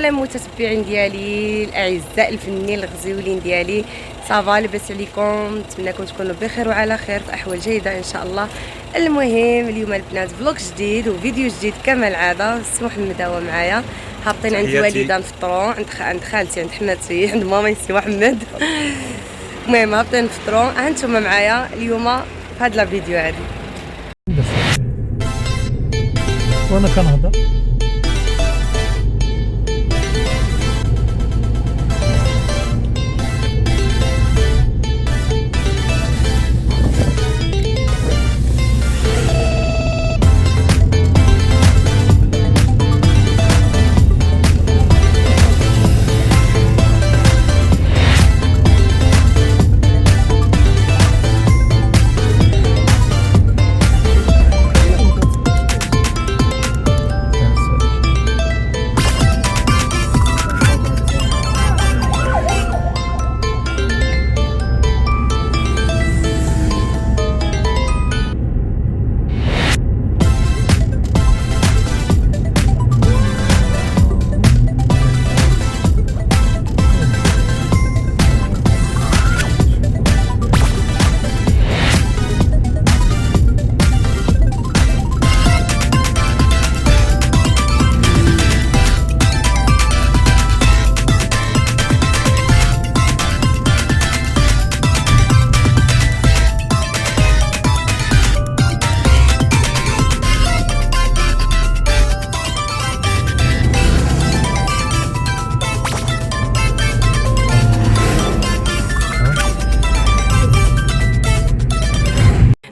مرحبا المتتبعين ديالي الاعزاء، الفنانين الغزيولين ديالي. صافا لاباس عليكم؟ نتمنىكم تكونوا بخير وعلى خير في احوال جيده ان شاء الله. المهم اليوم البنات فلوق جديد وفيديو جديد كما العاده. سي محمد هو معايا، هابطين عند الوالده نفطروا، عند خالتي، عند حماتي، عند ماما سي محمد. المهم هابطين نفطروا، هانتوما معايا اليوم في هذا الفيديو هذه. وانا كنهضر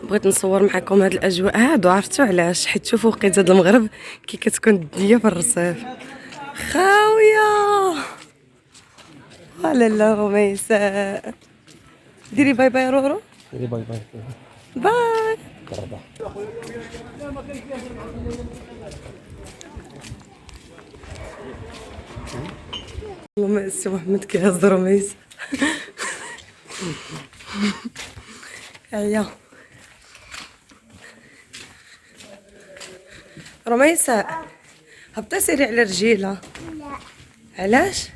بغيت نصور معكم هاد الاجواء هادو، عرفتوا علاش؟ حيت شوفوا وقيته المغرب كي كتكون الدنيا في الرصيف خاويه. لا رميسة، ديري باي باي رورو. ديري باي باي باي. والله سي محمد كيهز رميسة. هيا رميسة، هبطي سيري على رجيلها. لا. علاش؟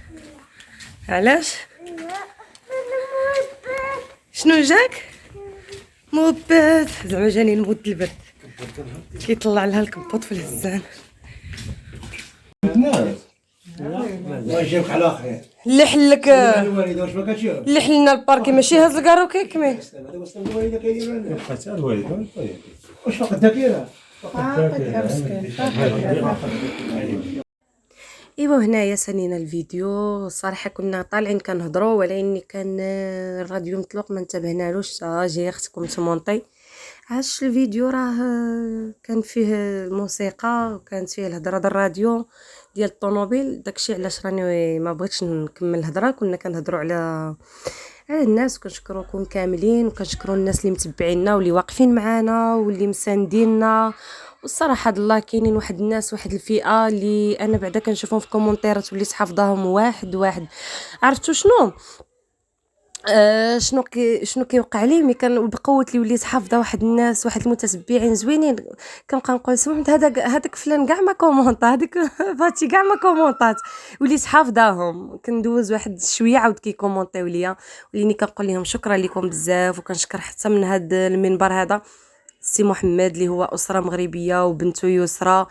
علاش؟ شنو جاك؟ موبات، زعما جاني نموت البرد. كيطلع لها الكبوط في الهزان. الله يجيبك على خير. اللي حلك الوالده واش ما كتشوف؟ اللي حلنا الباركي ماشي هاز الكارو كيكمل. هذا وسط الوالده كاين حتى الوالده واش فقدها كاينه؟ ايوا هنايا سنينا الفيديو. الصراحه كنا طالعين كنهضروا، ولكن كان الراديو مطلوق ما انتبهنالوش. جايه اختكم تمونطي. عاش الفيديو راه كان فيه الموسيقى وكانت فيه الهضره ديال الراديو ديال الطوموبيل. داكشي علاش راني ما بغيتش نكمل الهضره. كنا كنهضروا على الناس، وكنشكروكم كاملين، وكنشكروا الناس اللي متبعينا واللي واقفين معنا واللي مسانديننا. والصراحه الله كاينين واحد الناس، واحد الفئه اللي انا بعدا كنشوفهم في كومونتيرات وليت حافظاهم واحد. عرفتوا شنو شنو كيوقع لي ملي بقوه اللي وليت حافظه واحد الناس، واحد المتتبعين زوينين. كنبقى نقول سمعت هذاك فلان كاع ما كومونطا، هذيك فاتي كاع ما كومونطات، وليت حافظاهم. كندوز واحد شويه عاود كيكومونطيو ليا، وليني كنقول لهم شكرا لكم بزاف. وكنشكر حتى من هذا المنبر هذا سي محمد اللي هو اسره مغربيه وبنته يسرى،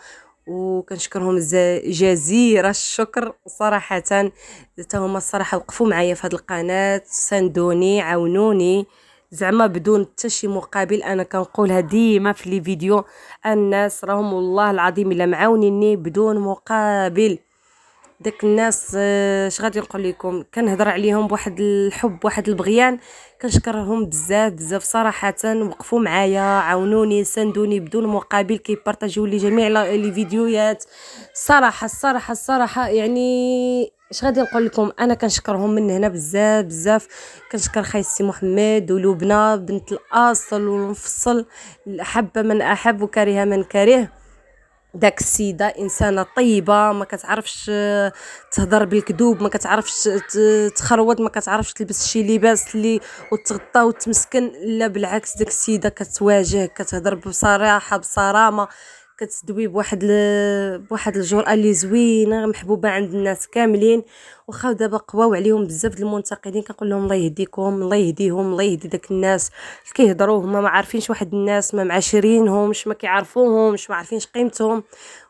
وكنشكرهم جزيره الشكر صراحه. حتى هما الصراحه وقفوا معايا في هذه القناه، ساندوني، عاونوني زعما بدون حتى شي مقابل. انا كنقولها ديما في لي فيديو، الناس راهم والله العظيم الا معاونيني بدون مقابل. داك الناس اش غادي نقول لكم، كنهضر عليهم بواحد الحب، واحد البغيان. كنشكرهم بزاف صراحه. وقفوا معايا، عاونوني، ساندوني بدون مقابل، كيبارطاجيو لي جميع لي فيديوهات. الصراحه يعني اش غادي نقول لكم، انا كنشكرهم من هنا بزاف. كنشكر خاي سي محمد ولبنى بنت الاصل والمفصل، حب من احب وكره من كره. داك السيده انسانه طيبه، ما كتعرفش تهضر بالكذوب، ما كتعرفش تخرود، ما كتعرفش تلبس شي لباس اللي وتغطى وتمسكن. لا بالعكس، داك السيده كتواجه، كتهضر بصراحه بصرامه، كتدوي بواحد الجرأه اللي زوينه محبوبه عند الناس كاملين. واخا دابا قواو عليهم بزاف د المنتقدين كنقول لهم الله يهديكم، الله يهديهم، الله يهدي داك الناس اللي كيهضروا هما ما عارفينش واحد الناس ما معاشرينهمش، ما كيعرفوهمش، ما عارفينش قيمتهم.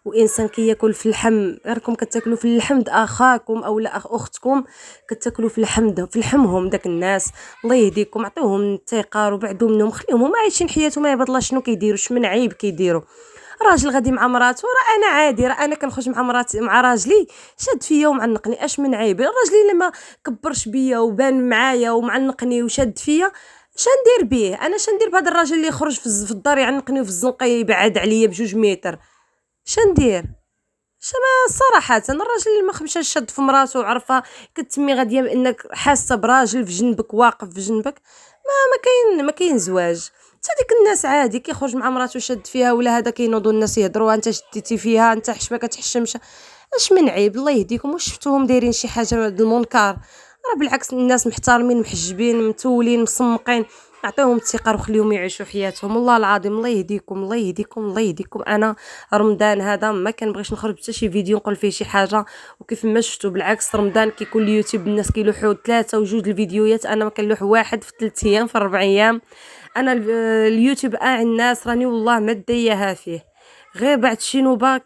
وانسان كياكل في اللحم، غيركم كتاكلوا في اللحم د اخاكم او لا اختكم، كتاكلوا في لحمهم داك الناس. الله يهديكم، عطيوهم الثقه وبعدوا منهم، خليهم هما عايشين حياتهم، ما يبط الله شنو كيديروا، من عيب كيديروا. راجل غادي مع مراته، راه انا عادي، راه انا كنخرج مع مراتي مع راجلي شاد فيا ومعنقني، اش من عيب؟ الراجل الا ما كبرش بيا وبان معايا ومعنقني وشاد فيا، شندير بيه انا؟ شندير بهذا الراجل اللي يخرج في الدار يعنقني وفي الزنقه يبعد عليا ب2 متر؟ شندير؟ شما صراحه الراجل اللي ما خمشاش شاد في مراته وعرفها كتسمي غاديه بانك حاسه براجل في جنبك واقف في جنبك، ما كاين زواج. هذيك الناس عادي كيخرج مع مراته شاد فيها، ولا هذا كينوضوا الناس يهضروا انت شديتي فيها، انت حشمه كتحشمش، اش من عيب؟ الله يهديكم، واش شفتوهم دايرين شي حاجه د المنكر؟ راه بالعكس الناس محترمين محجبين متولين مصمقين، اعطيهم الثقه وخليهم يعيشوا حياتهم. والله العظيم الله يهديكم، الله يهديكم، الله يهديكم. انا رمضان هذا ما كنبغيش نخرج حتى شي فيديو نقول فيه شي حاجه، وكيف ما شفتوا بالعكس رمضان كيكون اليوتيوب الناس كيلوحوا 3 و2 الفيديوهات، انا ما كنلوح واحد في 3 ايام في 4 ايام. انا اليوتيوب الناس راني والله ما داياها فيه، غير بعد شي نوبه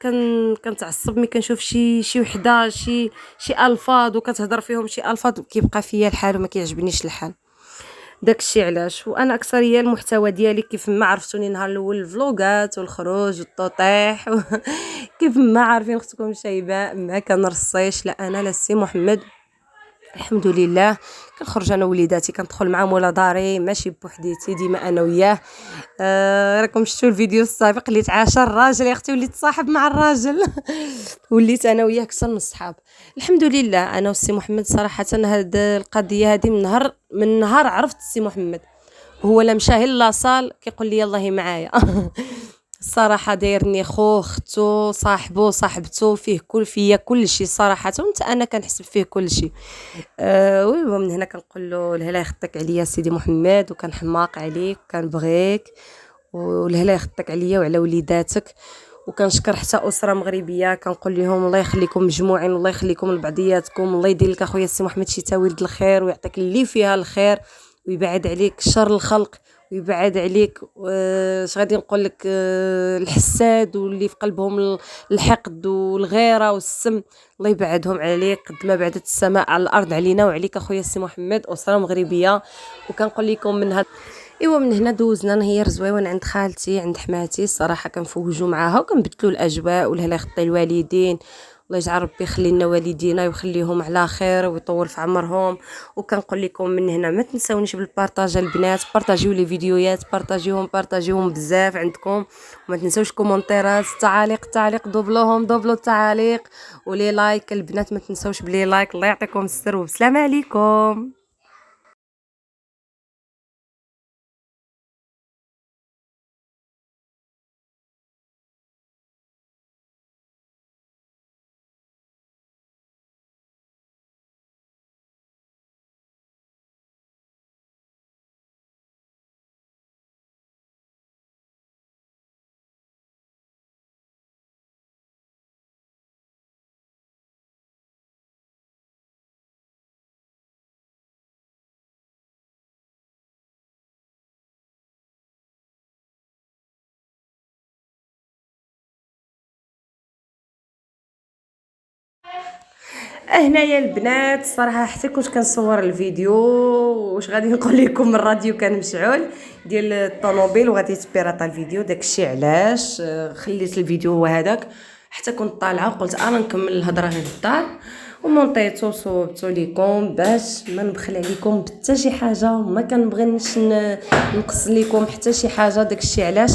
كنتعصب ملي كنشوف شي وحده شي الفاظ وكتهضر فيهم شي الفاظ، كيبقى فيا الحال وما كيعجبنيش الحال. داكشي علاش. وانا اكثريه المحتوى ديالي كيف ما عرفتوني نهار الاول الفلوغات والخروج والتطيح كيف ما عارفين اختكم شيماء ما كنرصيش لا انا لا السي محمد، الحمد لله. كنخرج انا وليداتي كندخل معاهم ولا داري ماشي بوحديتي، ديما انا وياه. راكم شفتوا الفيديو السابق اللي تعاشى الراجل يا اختي، وليت صاحب مع الراجل وليت انا وياه اكثر من الصحاب. الحمد لله انا والسي محمد صراحه هاد القضيه هذه من نهار عرفت السي محمد، هو لا مشى لاصال كيقول لي يلاه معايا الصراحه دايرني خو اختو صاحبو صاحبته فيا كل شيء صراحه، وانت انا كنحسب فيه كل شيء. ومن هنا كنقول له الهلا يخطيك عليا سيدي محمد، وكنحماق عليك وكنبغيك، والهلا يخطيك عليا وعلى وليداتك. وكنشكر حتى اسره مغربيه كنقول لهم الله يخليكم مجموعين، والله يخليكم لبعضياتكم، الله يدير لك اخويا السي محمد شي تاويل الخير، ويعطيك اللي فيها الخير، ويبعد عليك شر الخلق، ويبعد عليك اش غادي نقول لك الحساد واللي في قلبهم الحقد والغيره والسم، الله يبعدهم عليك قد ما بعدت السماء على الارض علينا وعليك اخويا السي محمد. اسره مغربيه. وكنقول لكم من هاد من هنا دوزنا نهير زويون عند خالتي عند حماتي، الصراحه كنفوجوا معاها وكنبدلوا الاجواء، والهلا يخطي الوالدين، الله يجعل ربي يخلي لنا والدينا ويخليهم على خير ويطول في عمرهم. وكنقول لكم من هنا ما تنساونيش بالبارطاج البنات، بارطاجيو لي فيديوهات، بارطاجيوهم بزاف عندكم، وما تنساوش كومونتيرات التعاليق دوبلو التعاليق ولي لايك البنات، ما تنساوش بلي لايك. الله يعطيكم السر وبسلام عليكم. هنايا البنات صراحه حتى كنت كنصور الفيديو واش غادي نقول لكم، الراديو كان مشعول ديال الطوموبيل وغادي تبيراطا الفيديو، داكشي علاش خليت الفيديو هو هذاك حتى كنت طالعه وقلت انا نكمل الهضره غير الدار، ومونطيتو وصوبتو ليكم باش ما نبخل عليكم بحتى شي حاجه، وما كنبغيش نقص لكم حتى شي حاجه. داكشي علاش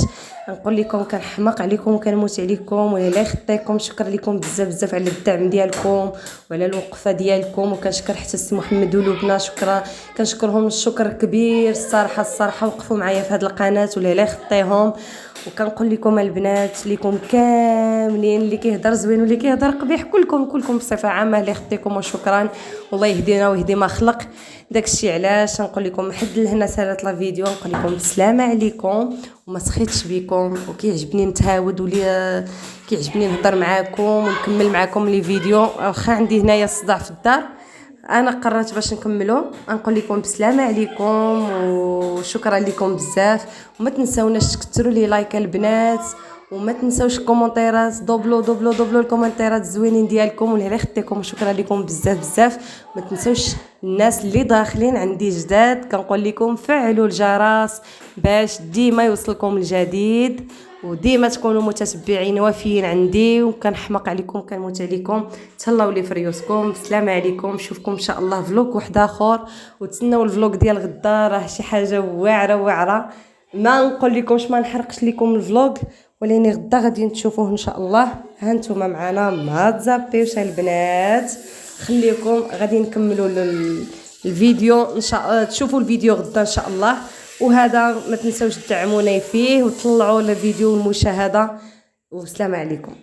نقول لكم كنحماق عليكم وكنموت عليكم، ولا يخطيكم. شكرا لكم بزاف على الدعم ديالكم وعلى الوقفه ديالكم، وكنشكر حتى السي محمد ولبنى، شكرا كنشكرهم الشكر كبير الصراحه وقفوا معايا في هذه القناه، ولا يخطيهم. وكنقول لكم البنات ليكم كاملين اللي كيهضر زوين واللي كيهضر قبيح كلكم بصفه عامه اللي خديكم وشكرا والله يهدينا ويهدي ما خلق. داكشي علاش نقول لكم حد لهنا سالات لا فيديو نقول لكم السلام عليكم وما سخيتش بكم وكيعجبني نتهاود ولي كيعجبني نهضر معاكم ونكمل معاكم لي فيديو واخا عندي هنايا الصداع في الدار. انا قررت باش نكملوا نقول لكم بسلامه عليكم وشكرا لكم بزاف وما تنساوناش تكثروا لي لايك البنات وما تنساوش الكومونتيرات دوبلو الكومونتيرات الزوينين ديالكم واللي خديتكم وشكرا لكم بزاف. ما تنساوش الناس اللي داخلين عندي جداد كنقول لكم فعلوا الجرس باش ديما يوصلكم الجديد وديما تكونوا متتبعين وافيين عندي وكنحماق عليكم كنموت عليكم. تهلاو لي فريوسكم السلام عليكم. نشوفكم ان شاء الله فلوق واحد اخر وتسناو الفلوق ديال غدا راه شي حاجه واعره ما نقول لكمش ما نحرقش لكم الفلوق ولكن غدا غادي تشوفوه ان شاء الله. ها نتوما معنا ما تزابيوش البنات خليكم غادي نكملوا الفيديو ان شاء الله تشوفوا الفيديو غدا ان شاء الله. وهذا ما تنساوش تدعموني فيه وتطلعوا الفيديو المشاهده والسلام عليكم.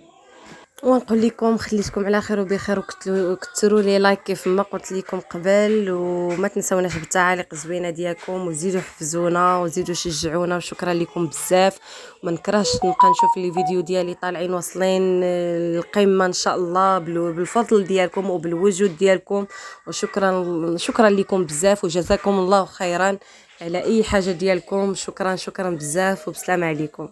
ونقول لكم خليتكم على خير وبخير وكثروا لي لايك كيف ما قلت لكم قبل وما تنساوناش بالتعاليق الزوينه ديالكم وزيدوا حفزونا وزيدوا شجعونا وشكرا لكم بزاف. وما نكرهش نبقى نشوف لي فيديو ديالي طالعين واصلين القمه ان شاء الله بالفضل ديالكم وبالوجود ديالكم وشكرا لكم بزاف وجزاكم الله خيرا على اي حاجه ديالكم. شكرا بزاف وبسلام عليكم.